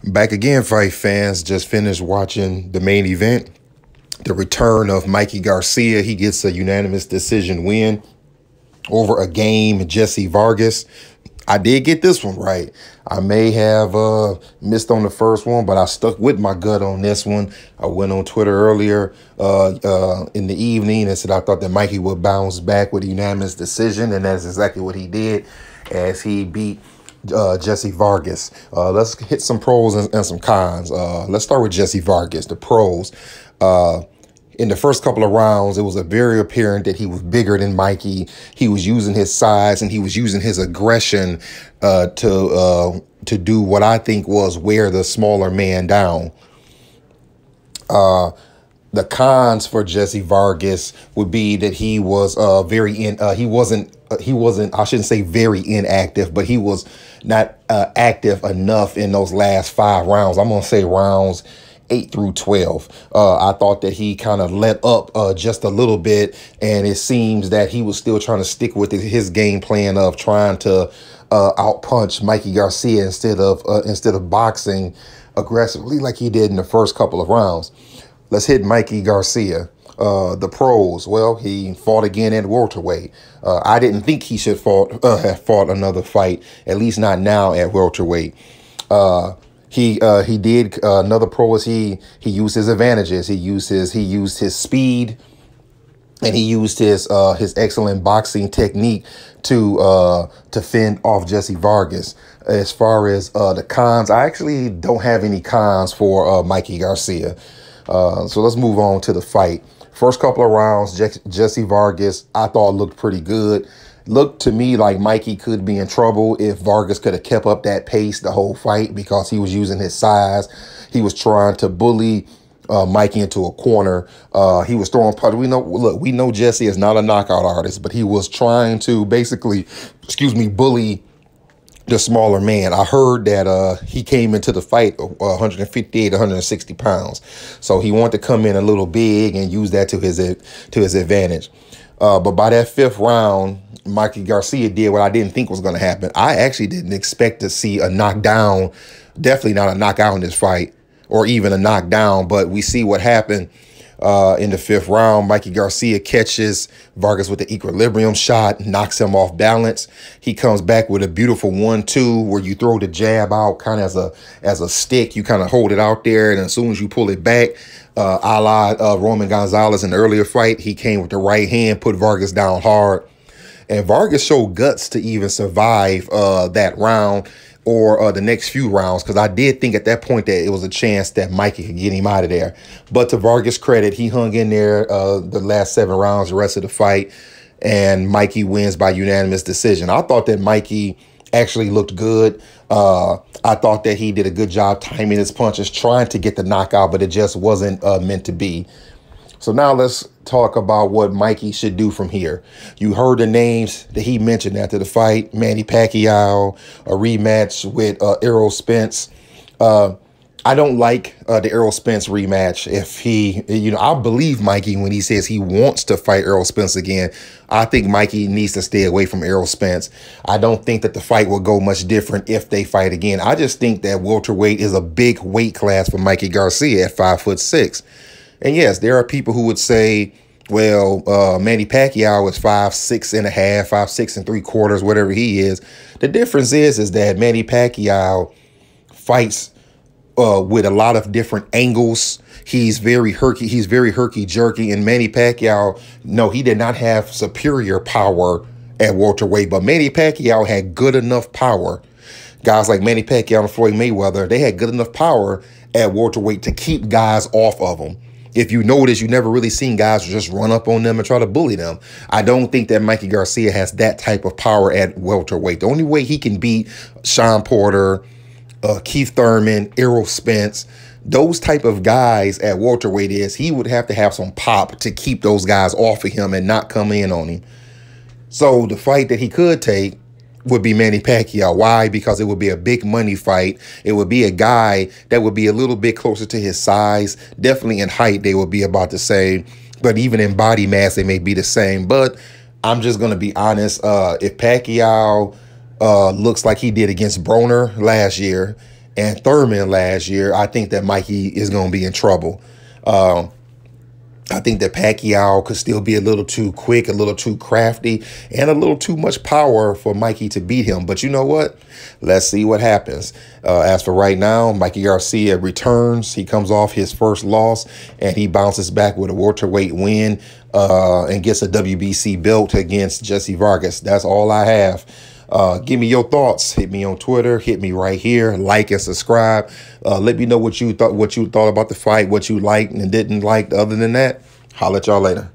Back again, fight fans. Just finished watching the main event. The return of Mikey Garcia. He gets a unanimous decision win over a game, Jesse Vargas. I did get this one right. I may have missed on the first one, but I stuck with my gut on this one. I went on Twitter earlier in the evening and said I thought that Mikey would bounce back with a unanimous decision, and that's exactly what he did as he beat Jesse Vargas. Let's hit some pros and some cons. Let's start with Jesse Vargas, the pros. In the first couple of rounds, it was very apparent that he was bigger than Mikey. He was using his size and he was using his aggression to do what I think was wear the smaller man down. The cons for Jesse Vargas would be that he was he wasn't I shouldn't say very inactive, but he was not active enough in those last 5 rounds. I'm gonna say rounds 8 through 12. I thought that he kind of let up just a little bit, and it seems that he was still trying to stick with his game plan of trying to outpunch Mikey Garcia instead of boxing aggressively like he did in the first couple of rounds. Let's hit Mikey Garcia. The pros. Well, he fought again at welterweight. I didn't think he should have fought another fight, at least not now at welterweight. He did another pro is he used his advantages. He used his speed, and he used his excellent boxing technique to fend off Jesse Vargas. As far as the cons, I actually don't have any cons for Mikey Garcia. So let's move on to the fight. First couple of rounds, Jesse Vargas, I thought looked pretty good. Looked to me like Mikey could be in trouble if Vargas could have kept up that pace the whole fight, because he was using his size. He was trying to bully Mikey into a corner. He was throwing punches. We know Jesse is not a knockout artist, but he was trying to basically, bully the smaller man. I heard that he came into the fight 158, 160 pounds. So he wanted to come in a little big and use that to his advantage. But by that 5th round, Mikey Garcia did what I didn't think was going to happen. I actually didn't expect to see a knockdown, definitely not a knockout in this fight, or even a knockdown. But we see what happened in the 5th round. Mikey Garcia catches Vargas with the equilibrium shot, knocks him off balance. He comes back with a beautiful 1-2 where you throw the jab out kind of as a stick. You kind of hold it out there, and as soon as you pull it back, a la Roman Gonzalez in the earlier fight, he came with the right hand, put Vargas down hard. And Vargas showed guts to even survive that round or the next few rounds, because I did think at that point that it was a chance that Mikey could get him out of there. But to Vargas' credit, he hung in there the last 7 rounds, the rest of the fight, and Mikey wins by unanimous decision. I thought that Mikey actually looked good. I thought that he did a good job timing his punches, trying to get the knockout, but it just wasn't meant to be. So now let's talk about what Mikey should do from here. You heard the names that he mentioned after the fight: Manny Pacquiao, a rematch with Errol Spence. I don't like the Errol Spence rematch. If he, I believe Mikey when he says he wants to fight Errol Spence again. I think Mikey needs to stay away from Errol Spence. I don't think that the fight will go much different if they fight again. I just think that welterweight is a big weight class for Mikey Garcia at 5'6". And yes, there are people who would say, well, Manny Pacquiao is 5'6.5", 5'6 3/4", whatever he is. The difference is that Manny Pacquiao fights with a lot of different angles. He's very herky-jerky. And Manny Pacquiao, no, he did not have superior power at welterweight, but Manny Pacquiao had good enough power. Guys like Manny Pacquiao and Floyd Mayweather, they had good enough power at welterweight to keep guys off of them. If you notice, you never really seen guys just run up on them and try to bully them. I don't think that Mikey Garcia has that type of power at welterweight. The only way he can beat Sean Porter, Keith Thurman, Errol Spence, those type of guys at welterweight is he would have to have some pop to keep those guys off of him and not come in on him. So the fight that he could take would be Manny Pacquiao. Why? Because it would be a big money fight. It would be a guy that would be a little bit closer to his size. Definitely in height, they would be about the same. But even in body mass, they may be the same. But I'm just going to be honest. If Pacquiao looks like he did against Broner last year, and Thurman last year, I think that Mikey is going to be in trouble. I think that Pacquiao could still be a little too quick, a little too crafty, and a little too much power for Mikey to beat him. But you know what? Let's see what happens. As for right now, Mikey Garcia returns. He comes off his first loss, and he bounces back with a welterweight win and gets a WBC belt against Jesse Vargas. That's all I have. Give me your thoughts. Hit me on Twitter. Hit me right here. Like and subscribe. Let me know what you thought about the fight, what you liked and didn't like. Other than that, holla at y'all later.